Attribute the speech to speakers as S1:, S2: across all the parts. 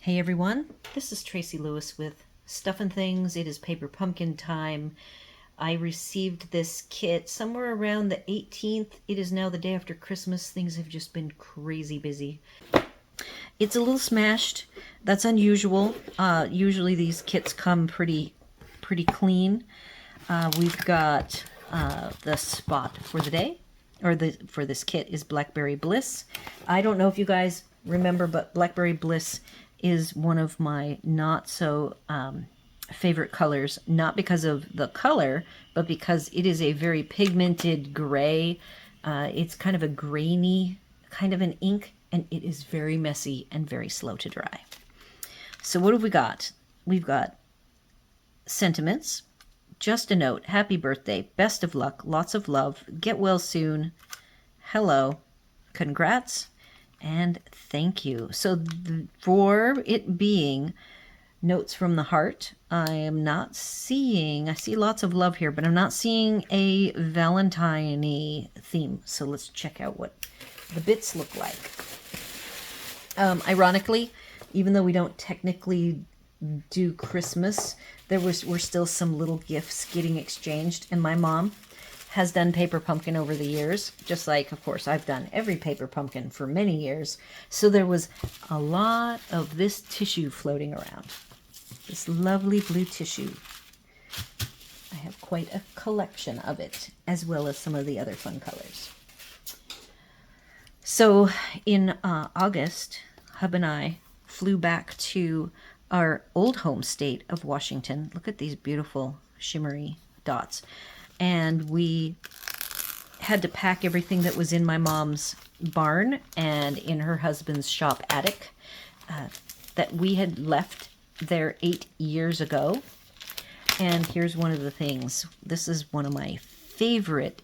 S1: Hey everyone, this is Tracy Lewis with Stuff and Things. It is Paper Pumpkin time. I received this kit somewhere around the 18th. It is now the day after Christmas. Things have just been crazy busy. It's a little smashed. That's unusual. Usually these kits come pretty clean. We've got the spot for the day, or for this kit is Blackberry Bliss. I don't know if you guys remember, but Blackberry Bliss is one of my not so favorite colors, not because of the color, but because it is a very pigmented gray. It's kind of a grainy kind of an ink, and it is very messy and very slow to dry. So what have we got? We've got sentiments, just a note, happy birthday, best of luck, lots of love, get well soon, hello, congrats, and thank you. So for it being notes from the heart, I am not seeing, I see lots of love here, but I'm not seeing a Valentine-y theme. So let's check out what the bits look like. Ironically, even though we don't technically do Christmas, were still some little gifts getting exchanged, and my mom has done Paper Pumpkin over the years, just like, of course, I've done every Paper Pumpkin for many years. So there was a lot of this tissue floating around. This lovely blue tissue. I have quite a collection of it, as well as some of the other fun colors. So in August, Hub and I flew back to our old home state of Washington. Look at these beautiful shimmery dots. And we had to pack everything that was in my mom's barn and in her husband's shop attic that we had left there 8 years ago. And here's one of the things. This is one of my favorite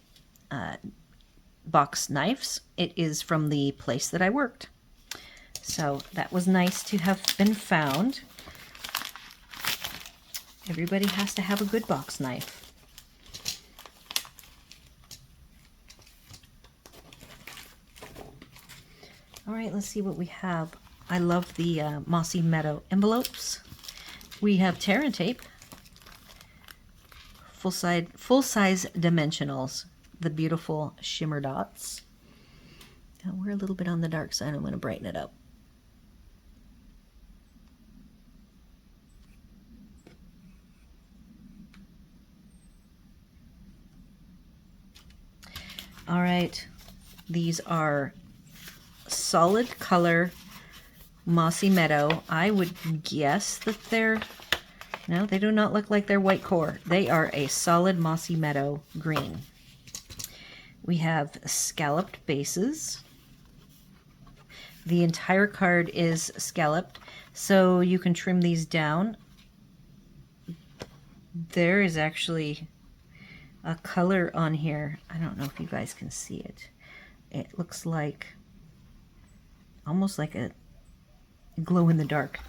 S1: box knives. It is from the place that I worked. So that was nice to have been found. Everybody has to have a good box knife. All right, let's see what we have. I love the Mossy Meadow envelopes. We have tear and tape, full-size dimensionals, the beautiful shimmer dots. Now we're a little bit on the dark side. I'm going to brighten it up. All right, these are solid color Mossy Meadow. I would guess that no, they do not look like they're white core. They are a solid Mossy Meadow green. We have scalloped bases. The entire card is scalloped, so you can trim these down. There is actually a color on here. I don't know if you guys can see it. It looks like almost like a glow in the dark.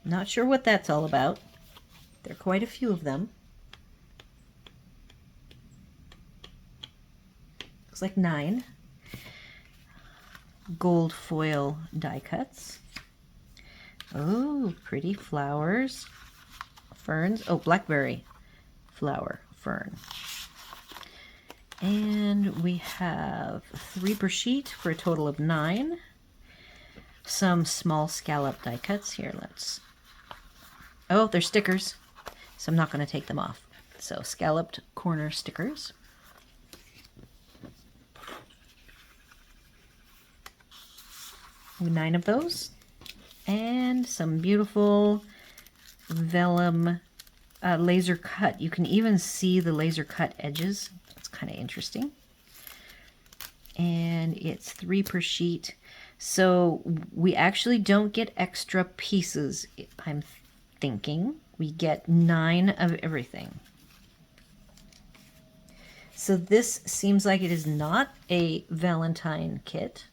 S1: Not sure what that's all about. There are quite a few of them. Looks like 9. Gold foil die cuts. Oh, pretty flowers. Ferns. Oh, blackberry flower fern. And we have 3 per sheet for a total of 9. Some small scallop die cuts. Here, oh, they're stickers, so I'm not going to take them off. So scalloped corner stickers. Nine of those. And some beautiful vellum laser cut. You can even see the laser cut edges. That's kind of interesting. And it's 3 per sheet. So we actually don't get extra pieces, I'm thinking. We get 9 of everything. So this seems like it is not a Valentine kit.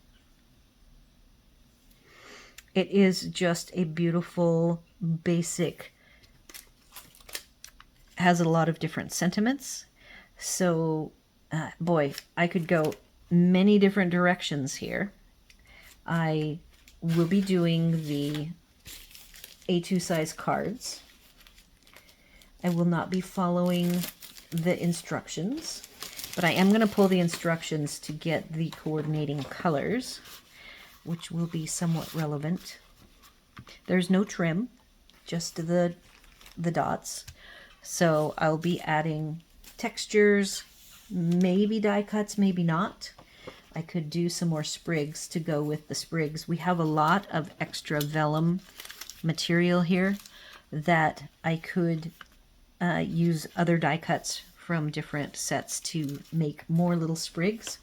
S1: It is just a beautiful, basic, has a lot of different sentiments. So, boy, I could go many different directions here. I will be doing the A2 size cards. I will not be following the instructions, but I am going to pull the instructions to get the coordinating colors, which will be somewhat relevant. There's no trim, just the dots. So I'll be adding textures, maybe die cuts, maybe not. I could do some more sprigs to go with the sprigs. We have a lot of extra vellum material here that I could use other die cuts from different sets to make more little sprigs,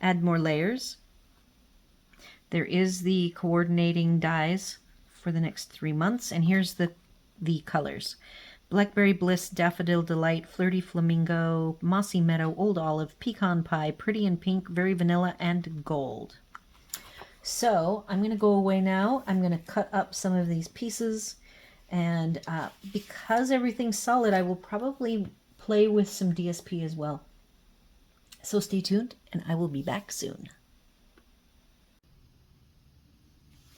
S1: add more layers. There is the coordinating dies for the next 3 months, and here's the colors. Blackberry Bliss, Daffodil Delight, Flirty Flamingo, Mossy Meadow, Old Olive, Pecan Pie, Pretty in Pink, Very Vanilla, and Gold. So I'm going to go away now. I'm going to cut up some of these pieces, and because everything's solid, I will probably play with some DSP as well. So stay tuned, and I will be back soon.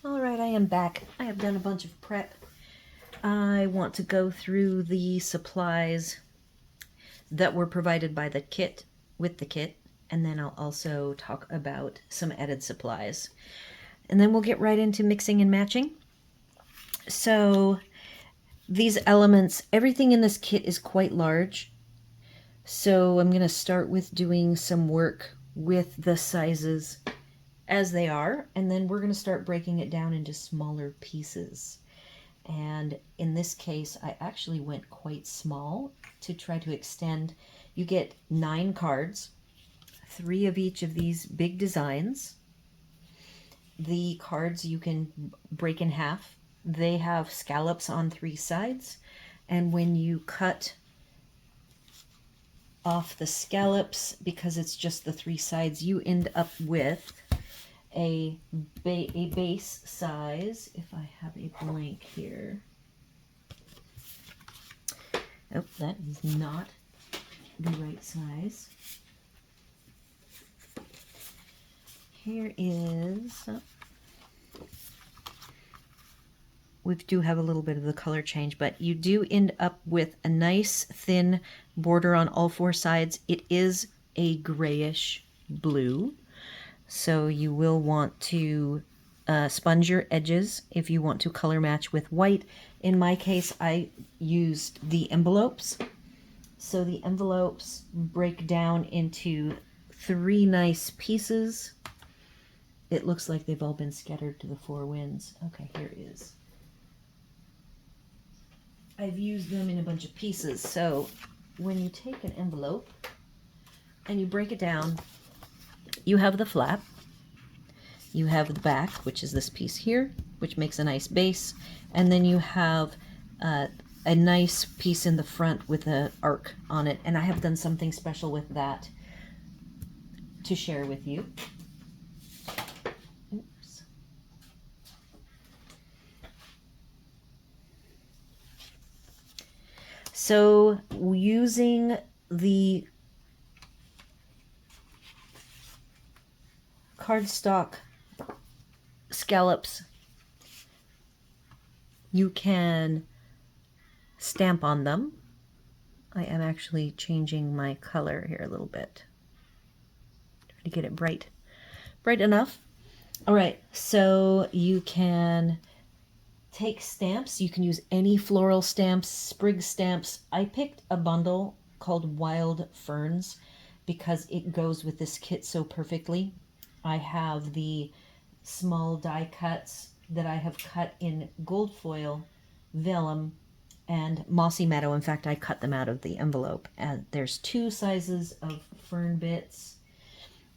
S1: All right, I am back. I have done a bunch of prep. I want to go through the supplies that were provided by the kit, with the kit, and then I'll also talk about some added supplies. And then we'll get right into mixing and matching. So these elements, everything in this kit is quite large. So I'm going to start with doing some work with the sizes as they are, and then we're going to start breaking it down into smaller pieces. And in this case, I actually went quite small to try to extend. You get 9 cards, 3 of each of these big designs. The cards you can break in half. They have scallops on 3 sides, and when you cut off the scallops, because it's just the 3 sides, you end up with a base size. If I have a blank here. Oh, that is not the right size. Here is... we do have a little bit of the color change, but you do end up with a nice thin border on all 4 sides. It is a grayish blue. So you will want to sponge your edges if you want to color match with white. In my case, I used the envelopes. So the envelopes break down into 3 nice pieces. It looks like they've all been scattered to the 4 winds. Okay, here it is. I've used them in a bunch of pieces. So when you take an envelope and you break it down, you have the flap, you have the back, which is this piece here, which makes a nice base, and then you have a nice piece in the front with an arc on it, and I have done something special with that to share with you. Oops. So using the cardstock scallops, you can stamp on them. I am actually changing my color here a little bit. Try to get it bright enough. All right, so you can take stamps. You can use any floral stamps, sprig stamps. I picked a bundle called Wild Ferns because it goes with this kit so perfectly. I have the small die cuts that I have cut in gold foil, vellum, and Mossy Meadow. In fact, I cut them out of the envelope. And there's 2 sizes of fern bits,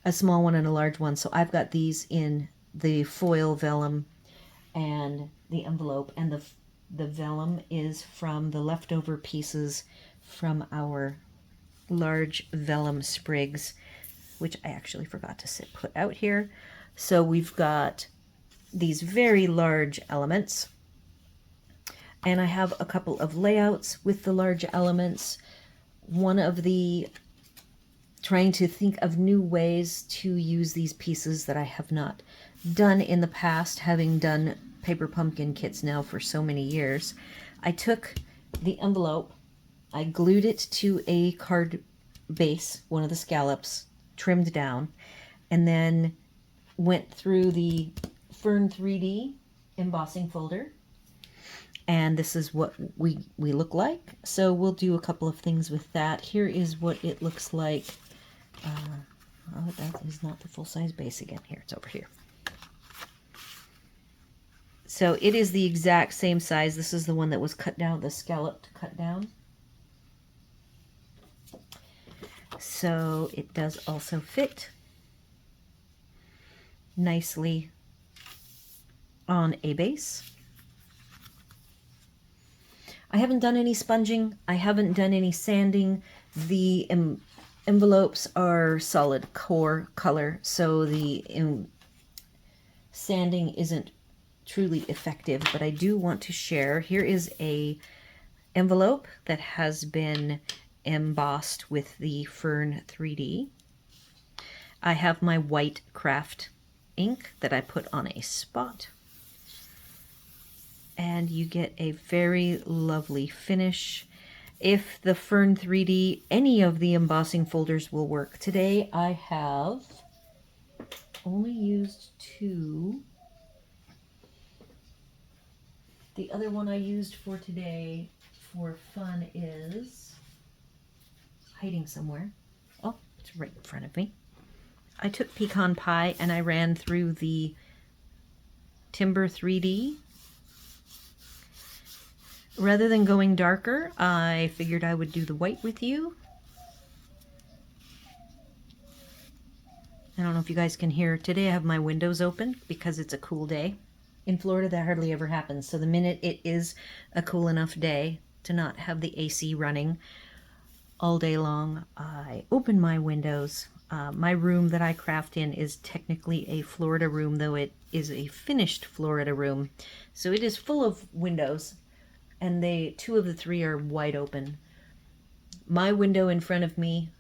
S1: a small one and a large one. So I've got these in the foil vellum and the envelope. And the vellum is from the leftover pieces from our large vellum sprigs, which I actually forgot to put out here. So we've got these very large elements, and I have a couple of layouts with the large elements. One of the trying to think of new ways to use these pieces that I have not done in the past, having done paper pumpkin kits now for so many years. I took the envelope, I glued it to a card base, one of the scallops, trimmed down, and then went through the Fern 3D embossing folder. And this is what we look like. So we'll do a couple of things with that. Here is what it looks like. Oh, that is not the full-size base again. Here, it's over here. So it is the exact same size. This is the one that was cut down, the scallop cut down. So it does also fit nicely on a base. I haven't done any sponging. I haven't done any sanding. The envelopes are solid core color, so the sanding isn't truly effective, but I do want to share. Here is a envelope that has been embossed with the Fern 3D. I have my white craft ink that I put on a spot, and you get a very lovely finish. If the Fern 3D, any of the embossing folders will work. Today I have only used 2. The other one I used for today for fun is hiding somewhere. Oh, it's right in front of me. I took pecan pie and I ran through the Timber 3D. Rather than going darker, I figured I would do the white with you. I don't know if you guys can hear. Today I have my windows open because it's a cool day. In Florida, that hardly ever happens. So the minute it is a cool enough day to not have the AC running all day long, I open my windows. My room that I craft in is technically a Florida room, though it is a finished Florida room. So it is full of windows, and 2 of the 3 are wide open. My window in front of me,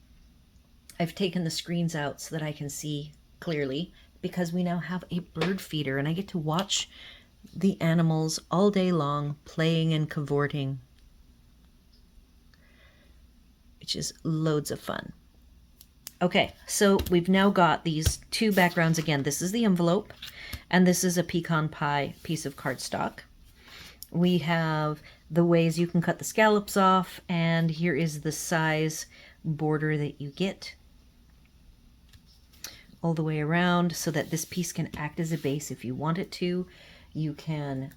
S1: I've taken the screens out so that I can see clearly, because we now have a bird feeder and I get to watch the animals all day long playing and cavorting, which is loads of fun. Okay, so we've now got these 2 backgrounds again. This is the envelope, and this is a pecan pie piece of cardstock. We have the ways you can cut the scallops off, and here is the size border that you get all the way around so that this piece can act as a base if you want it to. You can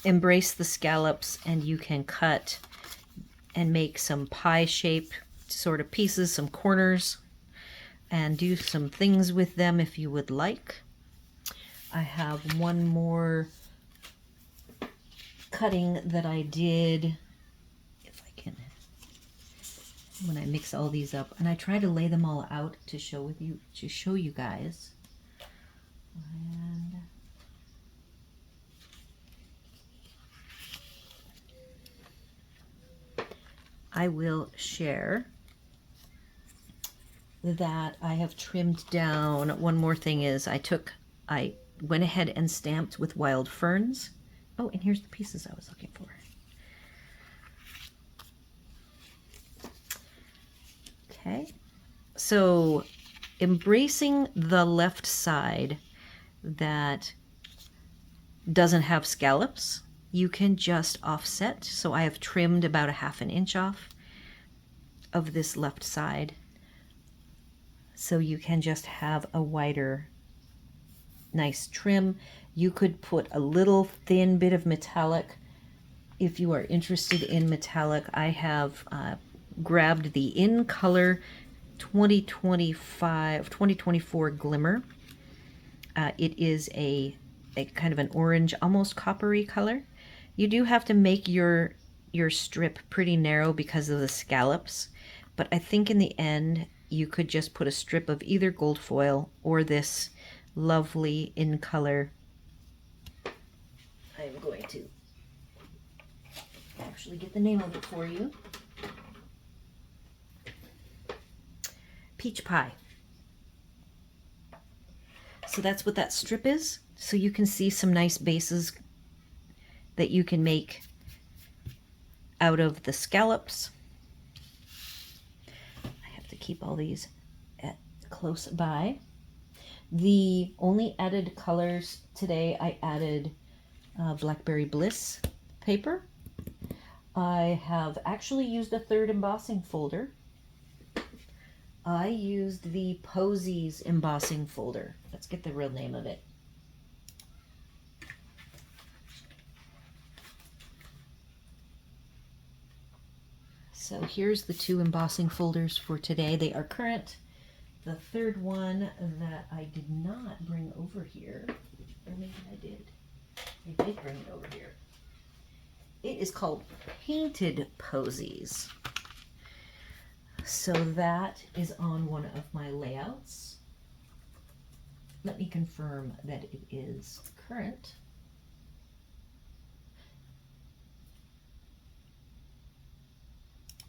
S1: embrace the scallops and you can cut and make some pie shape sort of pieces, some corners, and do some things with them if you would like. I have one more cutting that I did, if I can, when I mix all these up, and I try to lay them all out to show you guys. And I will share that I have trimmed down. One more thing is I went ahead and stamped with wild ferns. Oh, and here's the pieces I was looking for. Okay, so embracing the left side that doesn't have scallops, you can just offset. So I have trimmed about 1/2 inch off of this left side, so you can just have a wider, nice trim. You could put a little thin bit of metallic if you are interested in metallic. I have grabbed the In Color 2024 Glimmer. It is a kind of an orange, almost coppery color. You do have to make your strip pretty narrow because of the scallops, but I think in the end you could just put a strip of either gold foil or this lovely In Color. I'm going to actually get the name of it for you. Peach Pie. So that's what that strip is. So you can see some nice bases that you can make out of the scallops. I have to keep all these close by. The only added colors today, I added Blackberry Bliss paper. I have actually used a third embossing folder. I used the Posies embossing folder. Let's get the real name of it. So here's the two embossing folders for today. They are current. The third one that I did not bring over here, or maybe I did. I did bring it over here. It is called Painted Posies. So that is on one of my layouts. Let me confirm that it is current.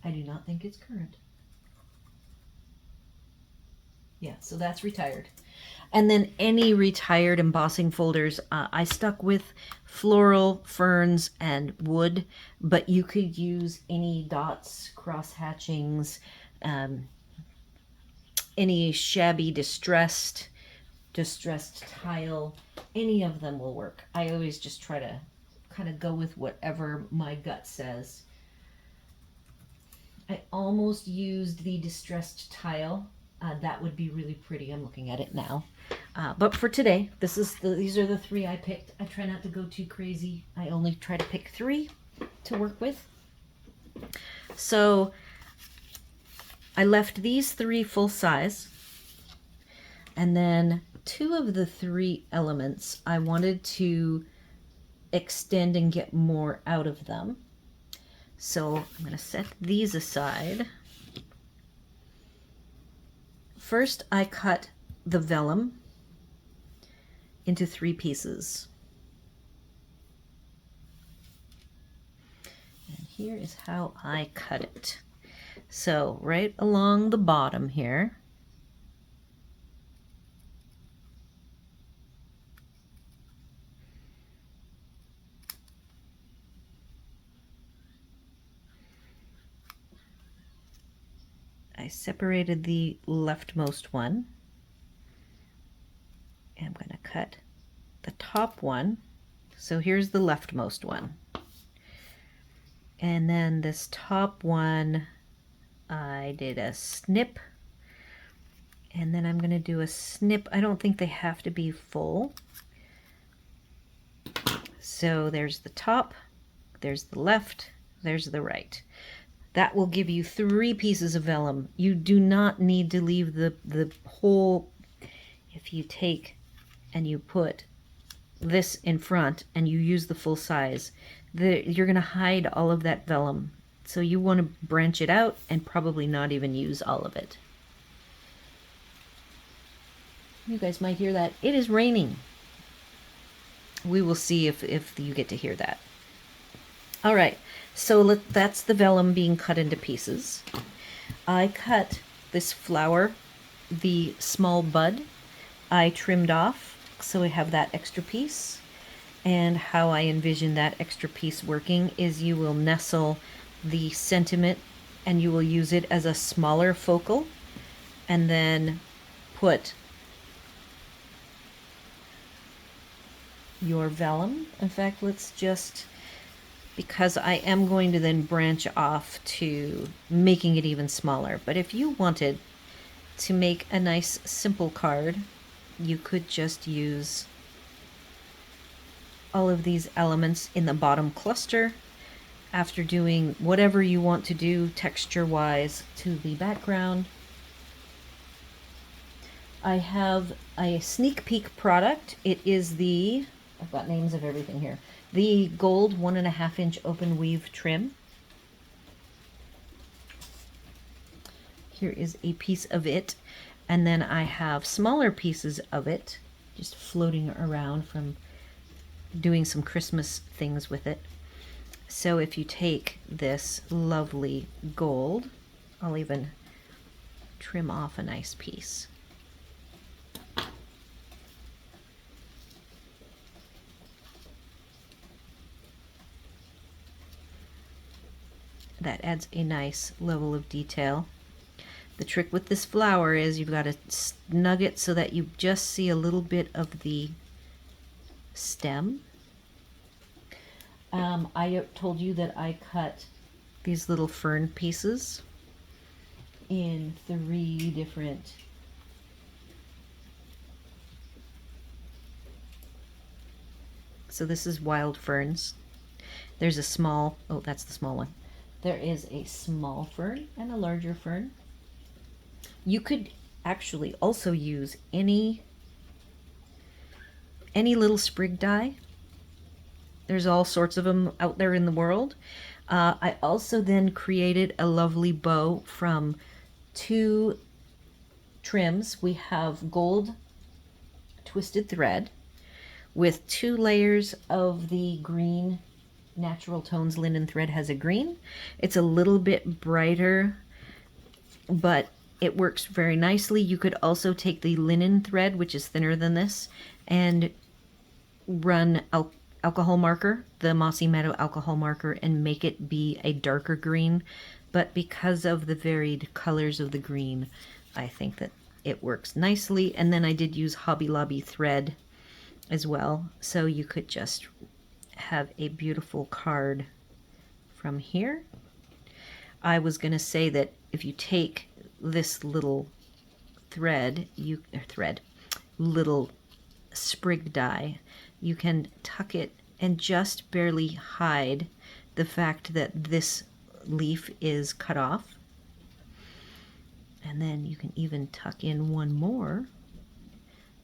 S1: I do not think it's current. Yeah, so that's retired. And then any retired embossing folders, I stuck with floral, ferns, and wood, but you could use any dots, cross hatchings, any shabby distressed tile, any of them will work. I always just try to kind of go with whatever my gut says. I almost used the distressed tile. That would be really pretty. I'm looking at it now. But for today, these are the three I picked. I try not to go too crazy. I only try to pick three to work with. So I left these three full size. And then two of the three elements, I wanted to extend and get more out of them. So I'm going to set these aside. First, I cut the vellum into 3 pieces. And here is how I cut it. So right along the bottom here, I separated the leftmost one. I'm going to cut the top one. So here's the leftmost one. And then this top one, I did a snip. And then I'm going to do a snip. I don't think they have to be full. So there's the top, there's the left, there's the right. That will give you 3 pieces of vellum. You do not need to leave the whole. If you take and you put this in front and you use the full size, you're going to hide all of that vellum. So you want to branch it out and probably not even use all of it. You guys might hear that. It is raining. We will see if you get to hear that. All right, so that's the vellum being cut into pieces. I cut this flower, the small bud, I trimmed off, so I have that extra piece. And how I envision that extra piece working is you will nestle the sentiment and you will use it as a smaller focal, and then put your vellum. In fact, let's just, because I am going to then branch off to making it even smaller. But if you wanted to make a nice simple card, you could just use all of these elements in the bottom cluster after doing whatever you want to do texture-wise to the background. I have a sneak peek product. It is the, I've got names of everything here, the gold 1.5 inch open weave trim. Here is a piece of it, and then I have smaller pieces of it just floating around from doing some Christmas things with it. So if you take this lovely gold, I'll even trim off a nice piece. That adds a nice level of detail. The trick with this flower is you've got to snug it so that you just see a little bit of the stem. I told you that I cut these little fern pieces in 3 different so this is wild ferns. There's a small, oh, that's the small one. There is a small fern and a larger fern. You could actually also use any little sprig die. There's all sorts of them out there in the world. I also then created a lovely bow from 2 trims. We have gold twisted thread with 2 layers of the green Natural Tones linen thread. Has a green. It's a little bit brighter, but it works very nicely. You could also take the linen thread, which is thinner than this, and run alcohol marker, the Mossy Meadow alcohol marker, and make it be a darker green. But because of the varied colors of the green, I think that it works nicely. And then I did use Hobby Lobby thread as well, so you could just have a beautiful card from here. I was going to say that if you take this little little sprig die, you can tuck it and just barely hide the fact that this leaf is cut off. And then you can even tuck in one more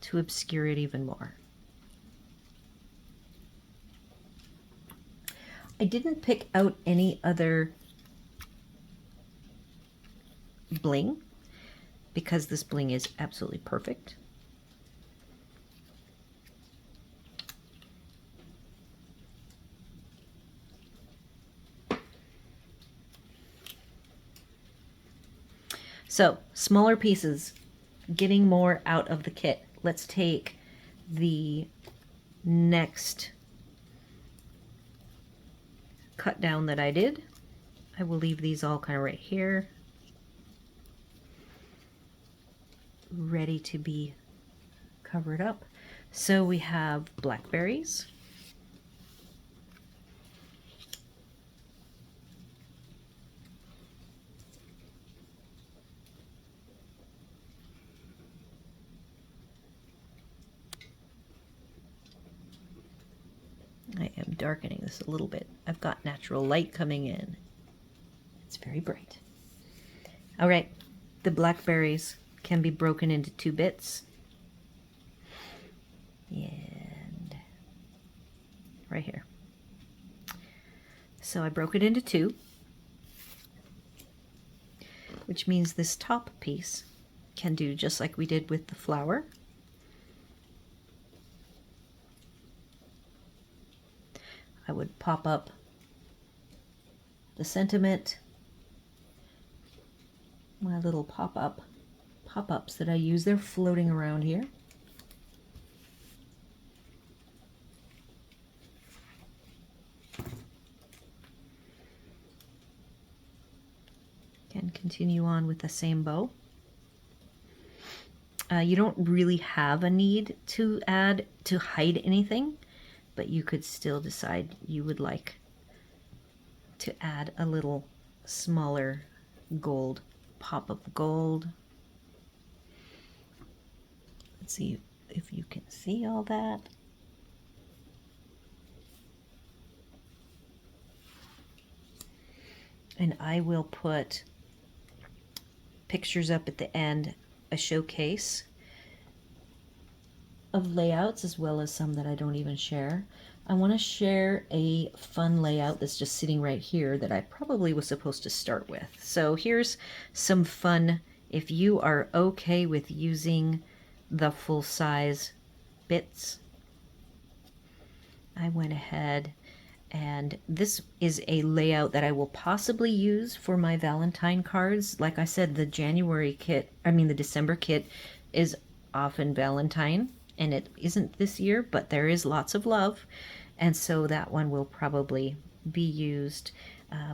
S1: to obscure it even more. I didn't pick out any other bling because this bling is absolutely perfect. So, smaller pieces, getting more out of the kit. Let's take the next cut down that I did. I will leave these all kind of right here, ready to be covered up. So we have blackberries. I am darkening this a little bit. I've got natural light coming in. It's very bright. All right, the blackberries can be broken into 2 bits. And right here. So I broke it into 2, which means this top piece can do just like we did with the flower. I would pop up the sentiment, my little pop-ups that I use. They're floating around here. Can continue on with the same bow. You don't really have a need to hide anything, but you could still decide you would like to add a little smaller gold, pop of gold. Let's see if you can see all that. And I will put pictures up at the end, a showcase of layouts as well as some that I don't even share. I want to share a fun layout that's just sitting right here that I probably was supposed to start with. So here's some fun, if you are okay with using the full-size bits. I went ahead, and this is a layout that I will possibly use for my Valentine cards. Like I said, the December kit is often Valentine, and it isn't this year, but there is lots of love, and so that one will probably be used.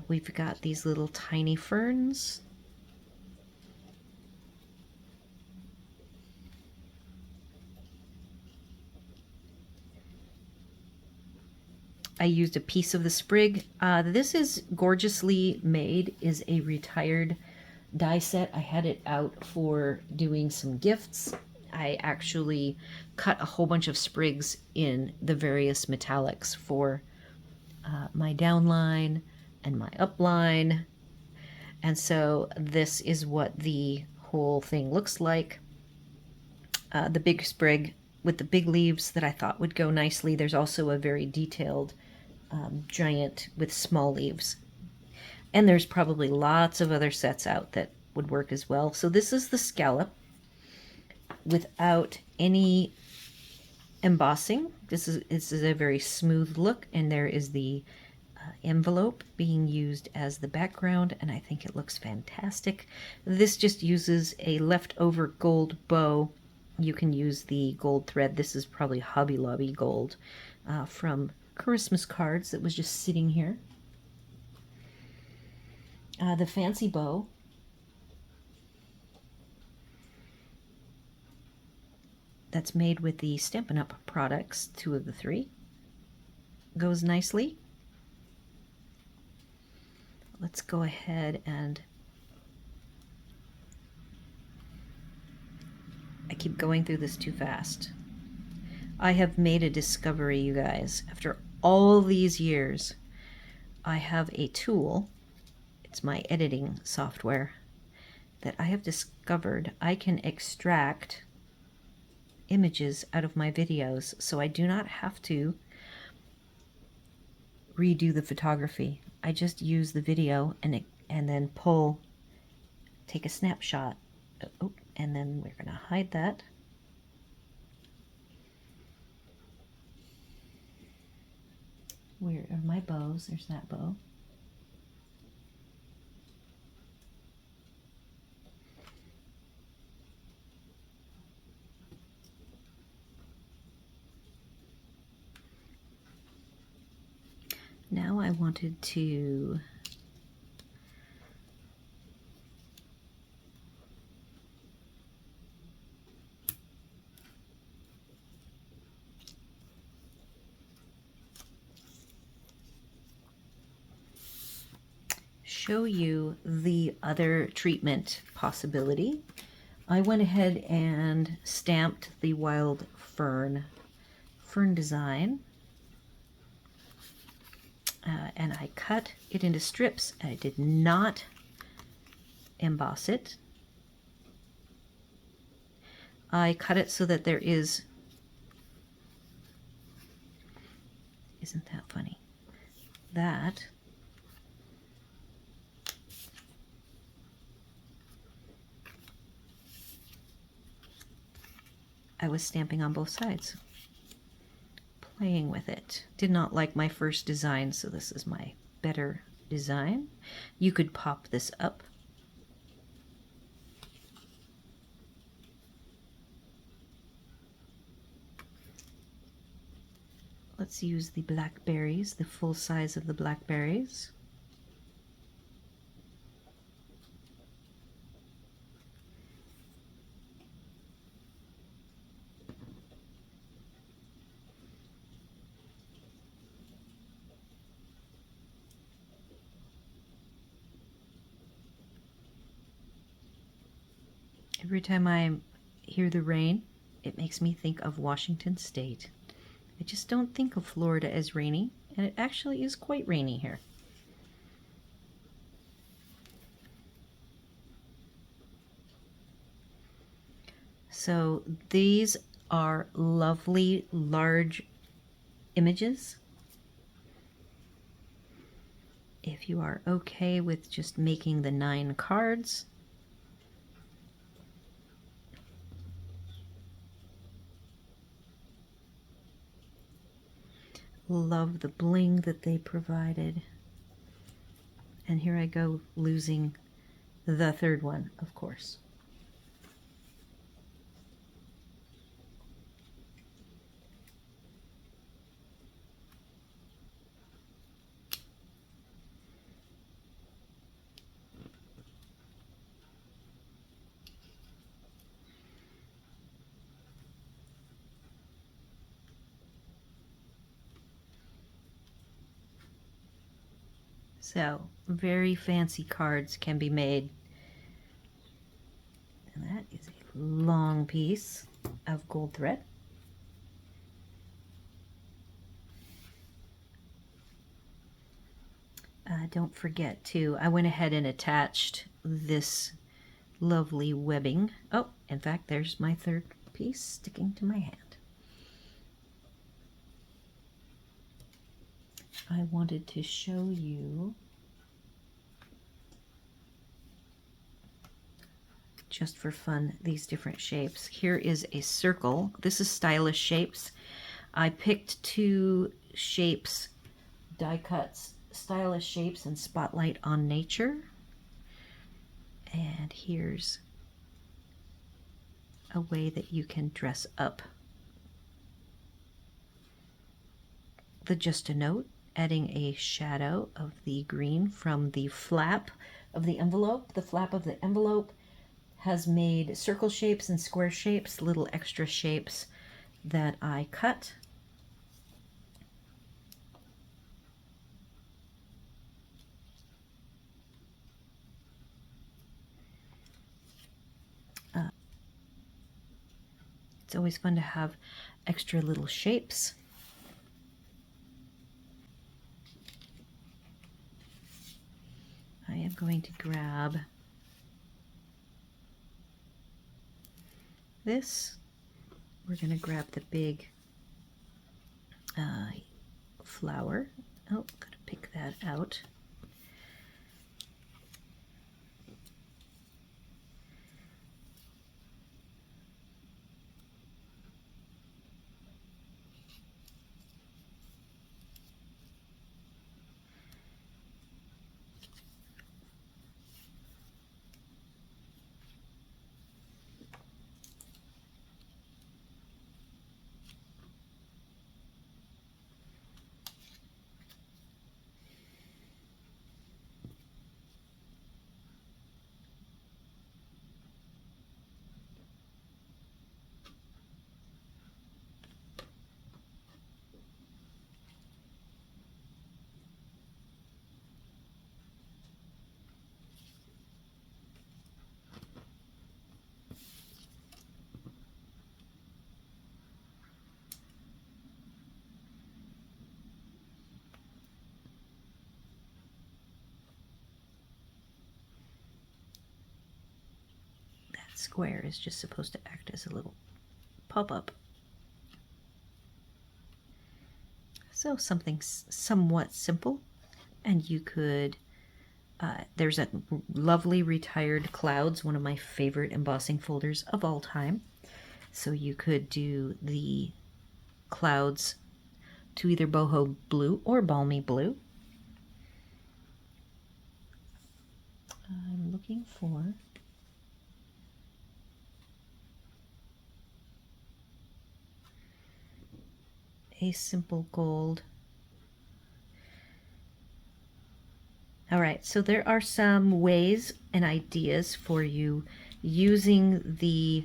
S1: We've got these little tiny ferns. I used a piece of the sprig. This is gorgeously made, is a retired die set. I had it out for doing some gifts. I actually cut a whole bunch of sprigs in the various metallics for my downline and my upline. And so this is what the whole thing looks like. The big sprig with the big leaves that I thought would go nicely. There's also a very detailed giant with small leaves. And there's probably lots of other sets out that would work as well. So this is the scallop without any embossing. This is a very smooth look, and there is the envelope being used as the background, and I think it looks fantastic. This just uses a leftover gold bow. You can use the gold thread. This is probably Hobby Lobby gold from Christmas cards that was just sitting here. The fancy bow. That's made with the Stampin' Up! Products, 2 of the 3. Goes nicely. Let's go ahead and... I keep going through this too fast. I have made a discovery, you guys. After all these years, I have a tool. It's my editing software that I have discovered I can extract images out of my videos, so I do not have to redo the photography. I just use the video and then take a snapshot. Oh, and then we're going to hide that. Where are my bows? There's that bow. Now I wanted to show you the other treatment possibility. I went ahead and stamped the wild fern design. And I cut it into strips. I did not emboss it. I cut it so that there is... Isn't that funny? That I was stamping on both sides. Playing with it. Did not like my first design, so this is my better design. You could pop this up. Let's use the blackberries, the full size of the blackberries. Every time I hear the rain, it makes me think of Washington State. I just don't think of Florida as rainy, and it actually is quite rainy here. So these are lovely large images. If you are okay with just making the 9 cards, love the bling that they provided. And here I go losing the third one, of course. So, very fancy cards can be made. And that is a long piece of gold thread. Don't forget to, I went ahead and attached this lovely webbing. Oh, in fact, there's my third piece sticking to my hand. I wanted to show you just for fun these different shapes. Here is a circle. This is Stylish Shapes. I picked two shapes, die cuts, Stylish Shapes and Spotlight on Nature. And here's a way that you can dress up the Just a Note, adding a shadow of the green from the flap of the envelope. The flap of the envelope has made circle shapes and square shapes, little extra shapes that I cut. It's always fun to have extra little shapes. I am going to grab this. We're going to grab the big flower. Oh, gotta pick that out. Square is just supposed to act as a little pop-up. So something somewhat simple, and you could, there's a lovely Retired Clouds, one of my favorite embossing folders of all time. So you could do the clouds to either boho blue or balmy blue. I'm looking for a simple gold. All right, so there are some ways and ideas for you using the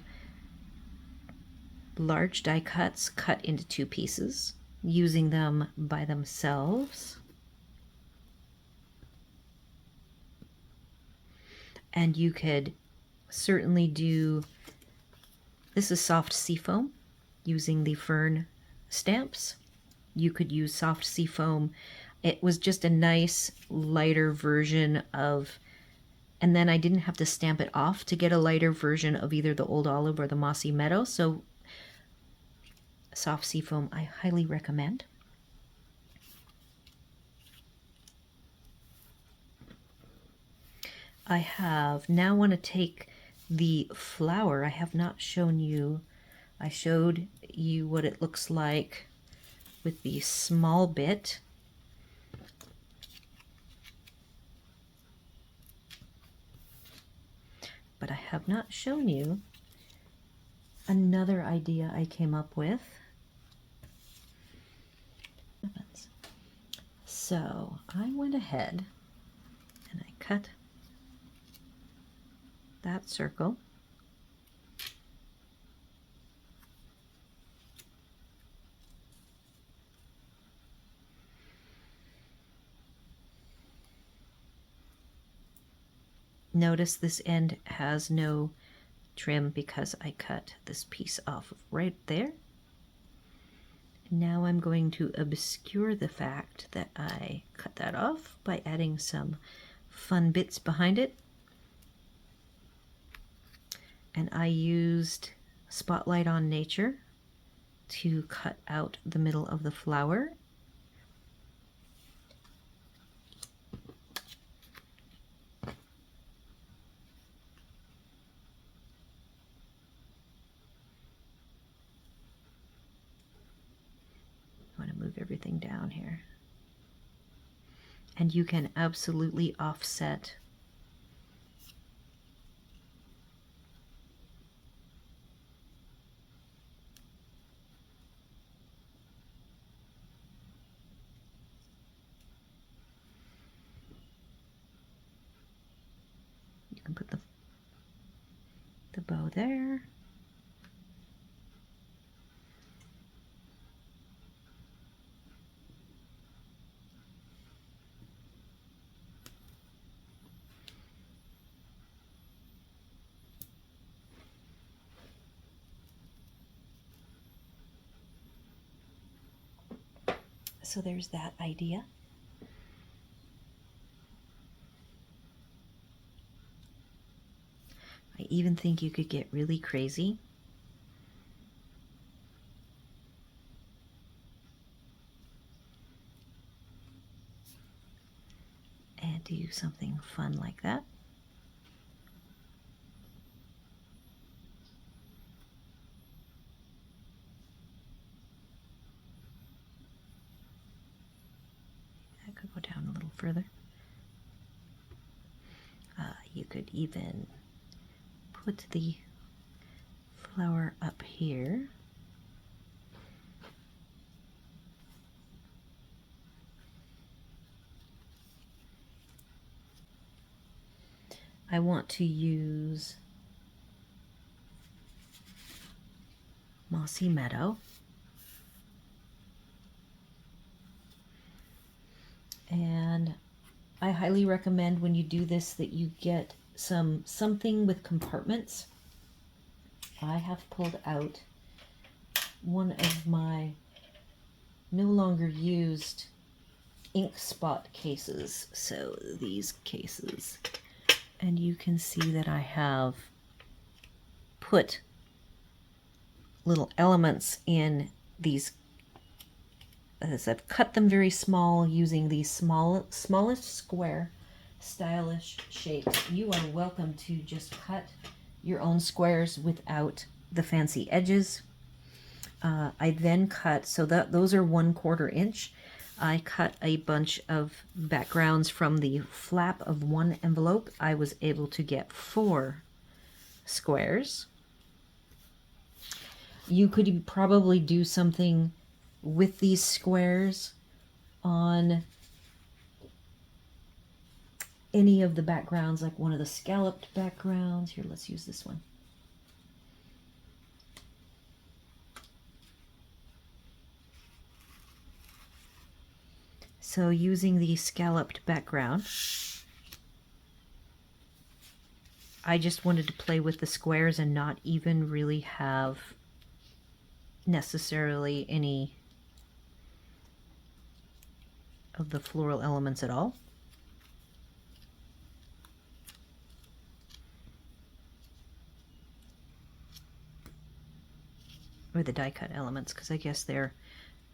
S1: large die cuts cut into two pieces, using them by themselves, and you could certainly do, this is soft seafoam, using the fern stamps. You could use soft seafoam. It was just a nice lighter version of, and then I didn't have to stamp it off to get a lighter version of either the Old Olive or the Mossy Meadow. So soft seafoam I highly recommend. I have now want to take the flower. I have not shown you, I showed you what it looks like with the small bit. But I have not shown you another idea I came up with. So I went ahead and I cut that circle. Notice this end has no trim because I cut this piece off right there. Now I'm going to obscure the fact that I cut that off by adding some fun bits behind it. And I used Spotlight on Nature to cut out the middle of the flower. I want to move everything down here. And you can absolutely offset you can put the bow there. So there's that idea. I even think you could get really crazy and do something fun like that. That could go down a little further. You could even put the flower up here. I want to use Mossy Meadow. And I highly recommend when you do this that you get something with compartments. I have pulled out one of my no longer used ink spot cases. So these cases, and you can see that I have put little elements in these. As I've cut them very small using these smallest square stylish shapes. You are welcome to just cut your own squares without the fancy edges. I then cut, so that those are 1/4 inch. I cut a bunch of backgrounds from the flap of one envelope. I was able to get 4 squares. You could probably do something with these squares on any of the backgrounds, like one of the scalloped backgrounds. Here, let's use this one. So using the scalloped background, I just wanted to play with the squares and not even really have necessarily any of the floral elements at all. Or the die cut elements, because I guess they're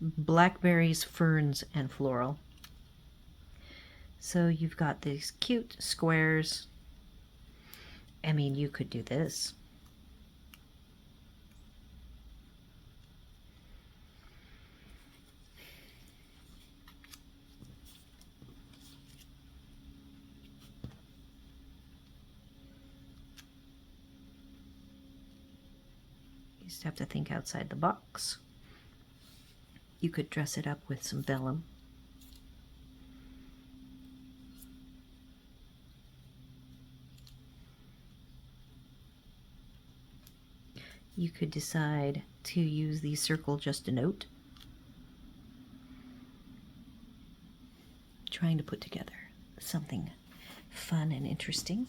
S1: blackberries, ferns, and floral. So you've got these cute squares. I mean, you could do this. You just have to think outside the box. You could dress it up with some vellum. You could decide to use the circle just a note. Trying to put together something fun and interesting.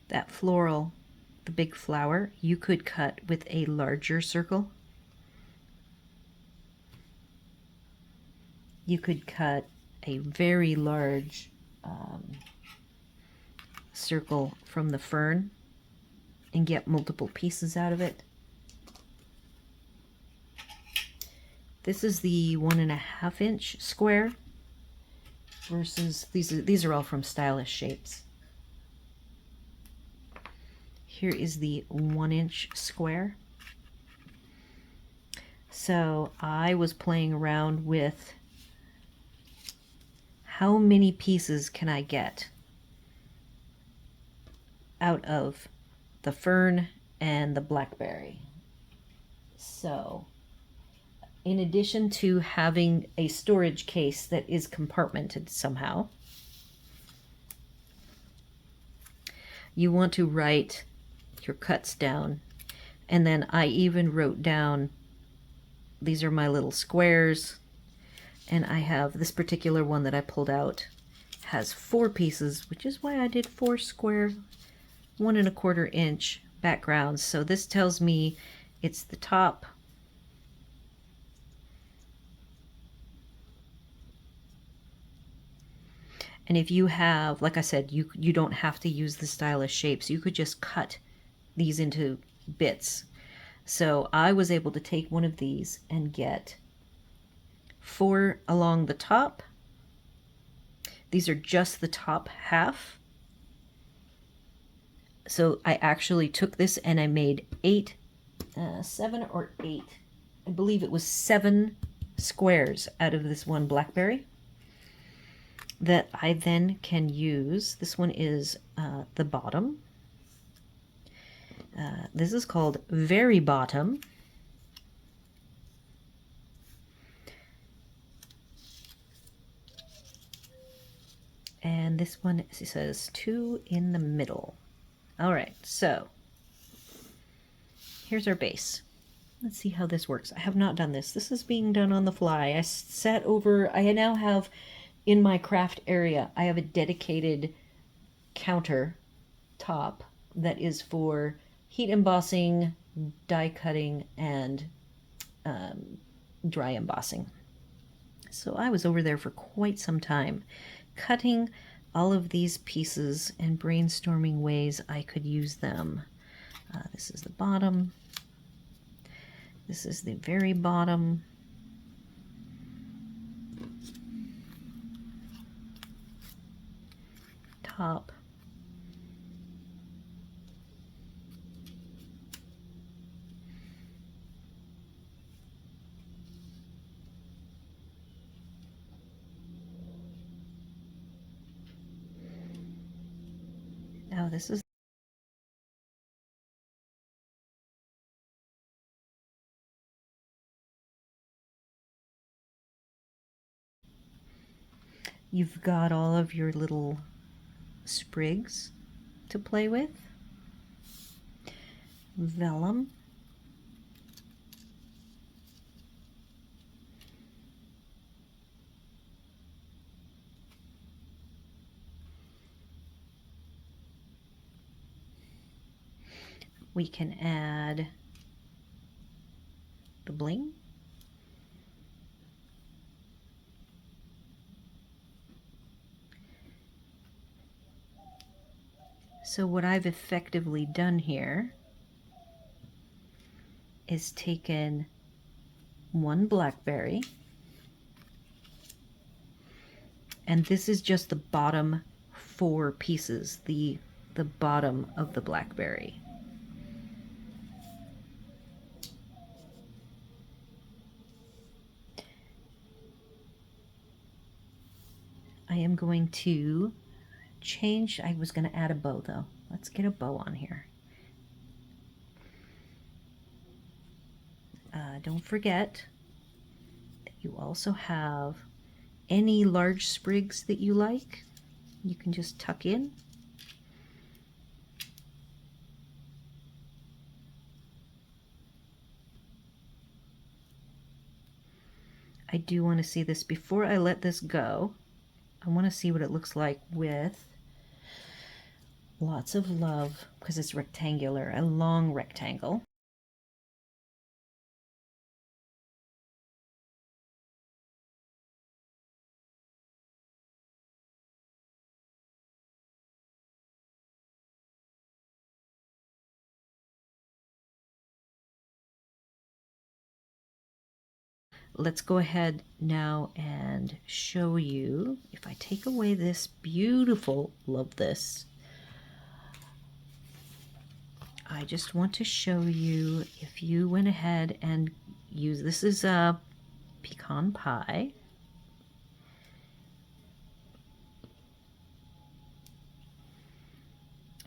S1: That floral, the big flower, you could cut with a larger circle. You could cut a very large circle from the fern and get multiple pieces out of it. This is the 1.5 inch square versus these are all from Stylish Shapes. Here is the 1 inch square. So I was playing around with how many pieces can I get out of the fern and the blackberry. So in addition to having a storage case that is compartmented somehow, you want to write your cuts down. And then I even wrote down, these are my little squares, and I have this particular one that I pulled out has 4 pieces, which is why I did 4 square 1.25 inch backgrounds. So this tells me it's the top, and if you have, like I said, you don't have to use the Stylish Shapes. You could just cut these into bits. So I was able to take one of these and get 4 along the top. These are just the top half. So I actually took this and I made 7 or 8, I believe it was 7 squares out of this one blackberry that I then can use. This one is the bottom. This is called Very Bottom. And this one says 2 in the middle. All right, so here's our base. Let's see how this works. I have not done this. This is being done on the fly. I sat over, I now have in my craft area, I have a dedicated counter top that is for heat embossing, die cutting, and dry embossing. So I was over there for quite some time, cutting all of these pieces and brainstorming ways I could use them. This is the bottom. This is the very bottom. Top. Now this is you've got all of your little sprigs to play with. Vellum. We can add the bling. So what I've effectively done here is taken one blackberry, and this is just the bottom 4 pieces, the bottom of the blackberry. I am going to change, I was going to add a bow though. Let's get a bow on here. Don't forget that you also have any large sprigs that you like. You can just tuck in. I do want to see this before I let this go. I want to see what it looks like with, Lots of love, because it's rectangular, a long rectangle. Let's go ahead now and show you. If I take away this beautiful, love this, I just want to show you, if you went ahead and used, this is a pecan pie.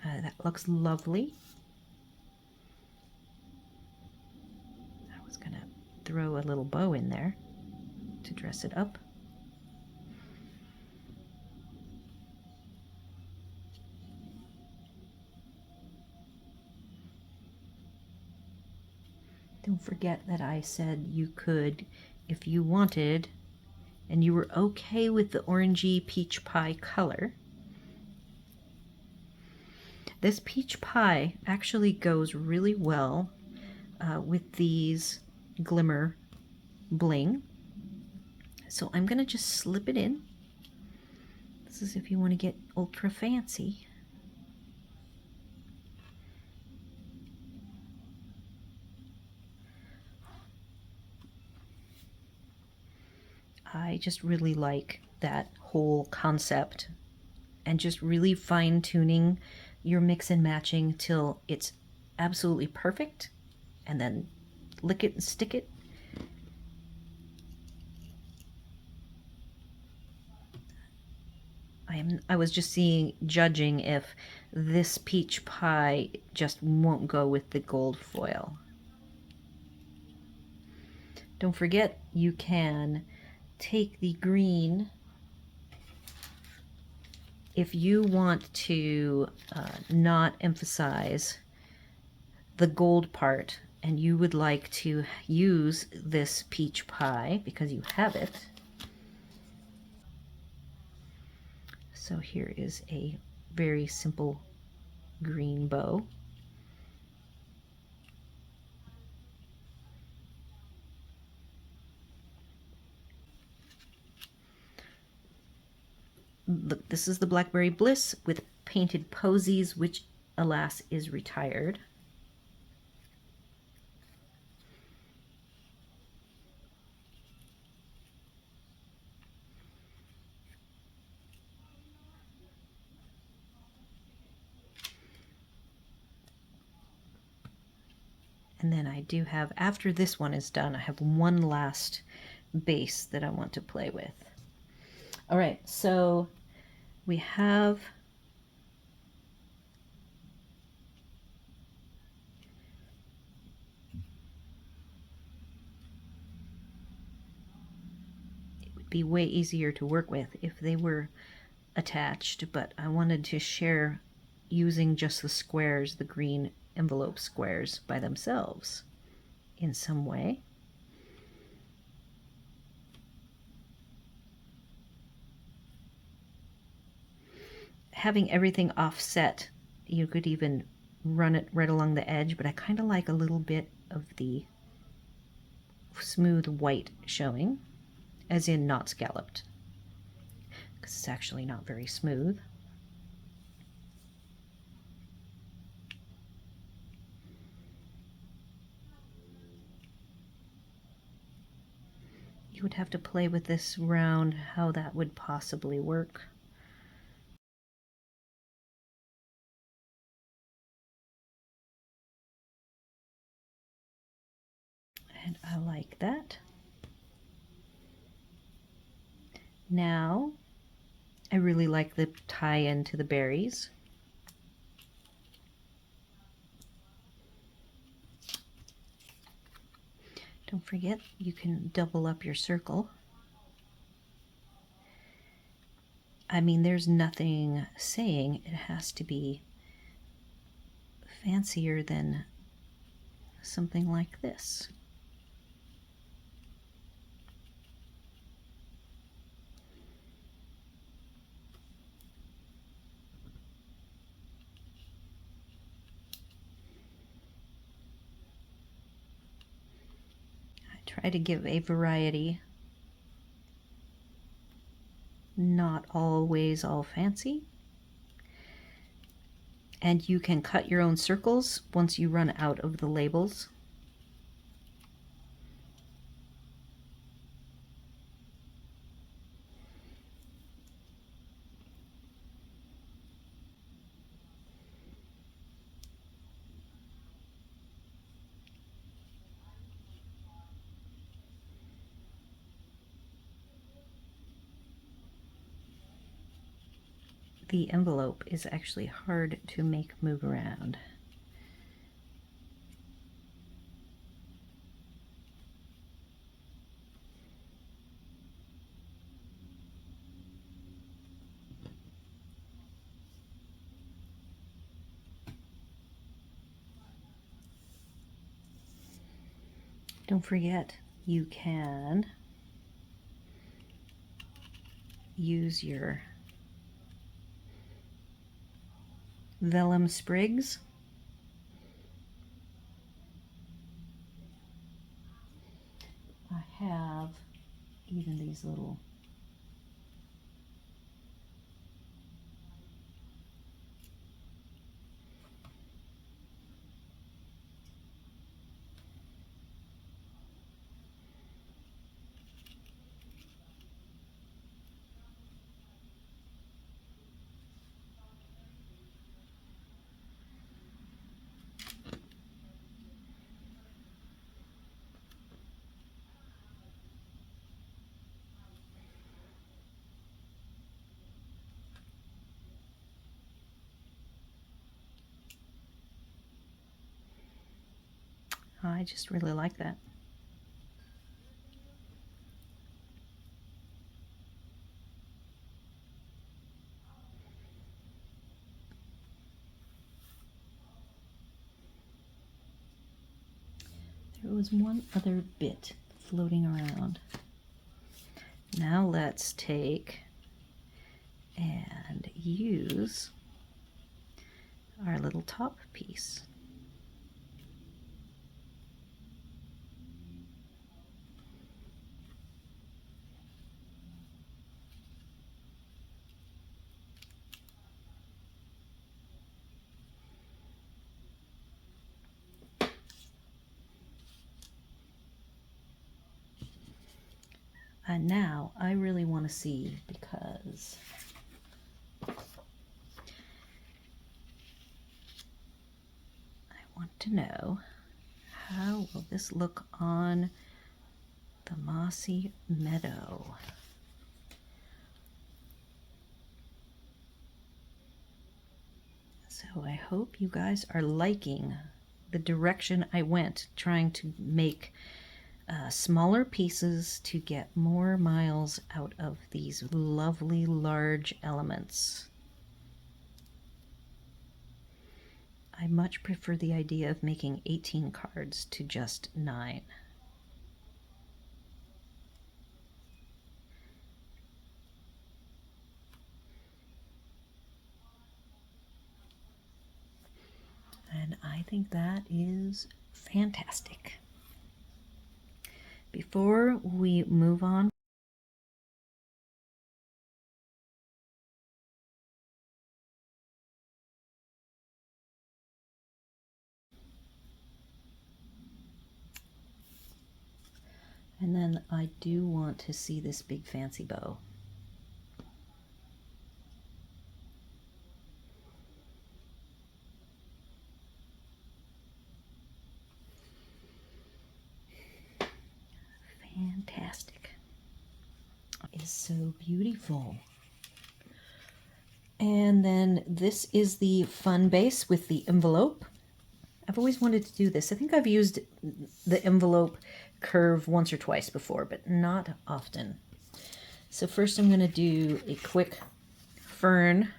S1: That looks lovely. I was gonna throw a little bow in there to dress it up. Don't forget that I said you could, if you wanted, and you were okay with the orangey peach pie color. This peach pie actually goes really well with these glimmer bling. So I'm gonna just slip it in. This is if you want to get ultra fancy. I just really like that whole concept, and just really fine-tuning your mix and matching till it's absolutely perfect, and then lick it and stick it. I was just judging if this peach pie just won't go with the gold foil. Don't forget, you can take the green if you want to not emphasize the gold part, and you would like to use this peach pie because you have it. So here is a very simple green bow. Look, this is the Blackberry Bliss with painted posies, which alas is retired. And then I do have, after this one is done, I have one last base that I want to play with. All right, so we have be way easier to work with if they were attached, but I wanted to share using just the squares, the green envelope squares by themselves in some way. Having everything offset, you could even run it right along the edge, but I kind of like a little bit of the smooth white showing, as in not scalloped, because it's actually not very smooth. You would have to play with this round, how that would possibly work. And I like that. Now, I really like the tie-in to the berries. Don't forget, you can double up your circle. I mean, there's nothing saying it has to be fancier than something like this. Try to give a variety. Not always all fancy. And you can cut your own circles once you run out of the labels. The envelope is actually hard to make move around. Don't forget, you can use your vellum sprigs. I have even these little I just really like that. There was one other bit floating around. Now let's take and use our little top piece. And now I really want to see, because I want to know, how will this look on the mossy meadow? So I hope you guys are liking the direction I went, trying to make smaller pieces to get more miles out of these lovely large elements. I much prefer the idea of making 18 cards to just 9. And I think that is fantastic. Before we move on, and then I do want to see this big fancy bow. Fantastic. It is so beautiful. And then this is the fun base with the envelope. I've always wanted to do this. I think I've used the envelope curve once or twice before, but not often. So first I'm going to do a quick fern.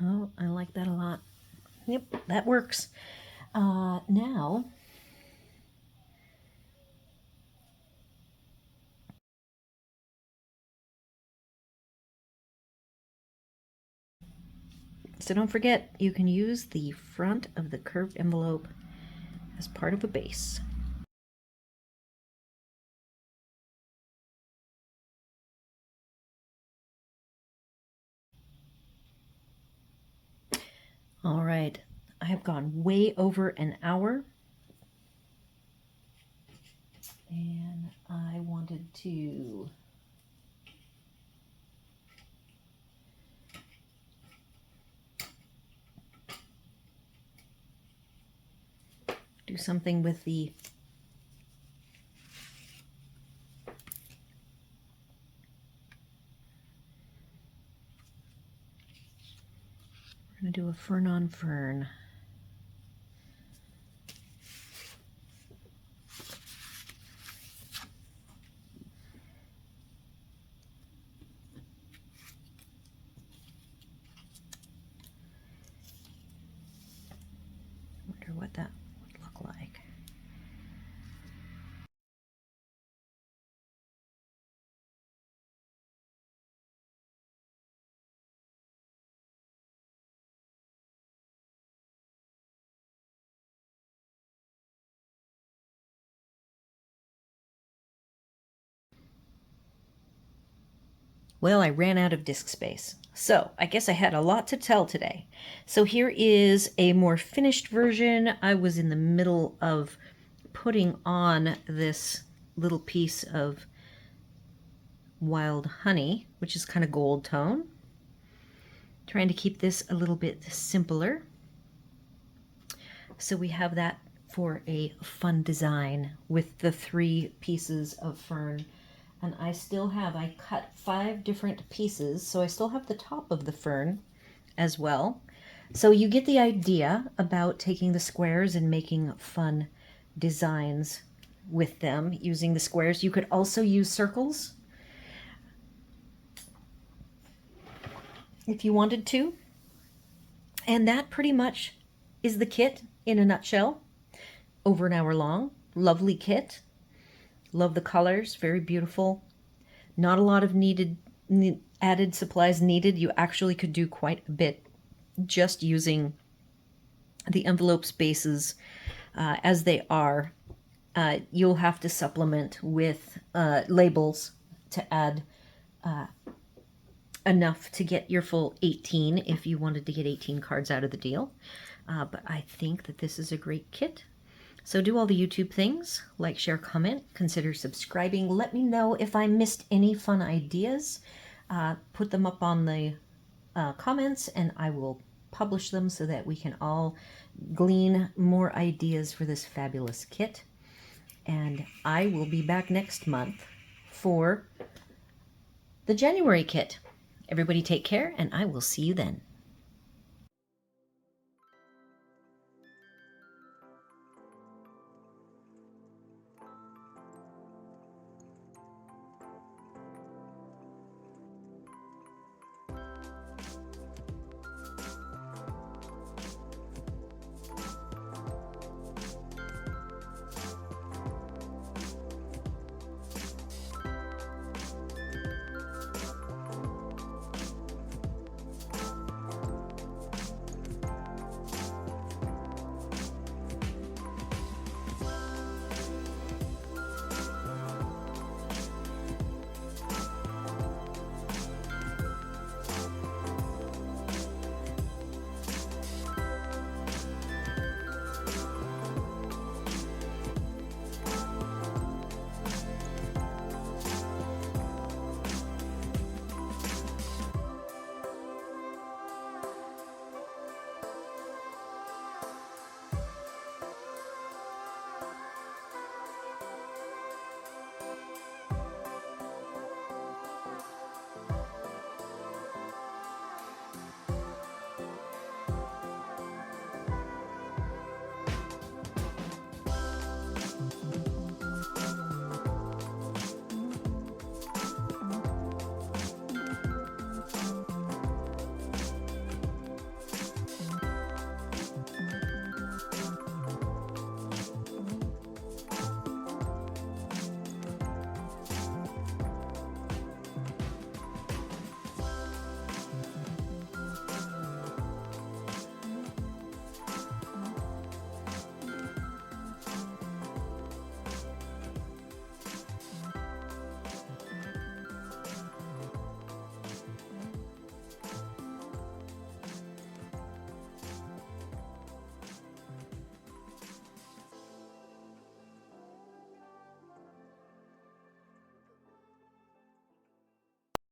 S1: Oh, I like that a lot. Yep, that works. Now, so don't forget, you can use the front of the curved envelope as part of a base. All right, I have gone way over an hour, and I wanted to do something with the we're going to do a fern on fern. Wonder what that would look like. Well, I ran out of disk space. So I guess I had a lot to tell today. So here is a more finished version. I was in the middle of putting on this little piece of wild honey, which is kind of gold tone. Trying to keep this a little bit simpler. So we have that for a fun design with the 3 pieces of fern. And I cut 5 different pieces, so I still have the top of the fern as well. So you get the idea about taking the squares and making fun designs with them using the squares. You could also use circles if you wanted to. And that pretty much is the kit in a nutshell. Over an hour long. Lovely kit. Love the colors, very beautiful. Not a lot of added supplies needed. You actually could do quite a bit just using the envelope spaces as they are. You'll have to supplement with labels to add enough to get your full 18 if you wanted to get 18 cards out of the deal. But I think that this is a great kit. So do all the YouTube things, like, share, comment, consider subscribing. Let me know if I missed any fun ideas. Put them up on the comments and I will publish them so that we can all glean more ideas for this fabulous kit. And I will be back next month for the January kit. Everybody take care, and I will see you then.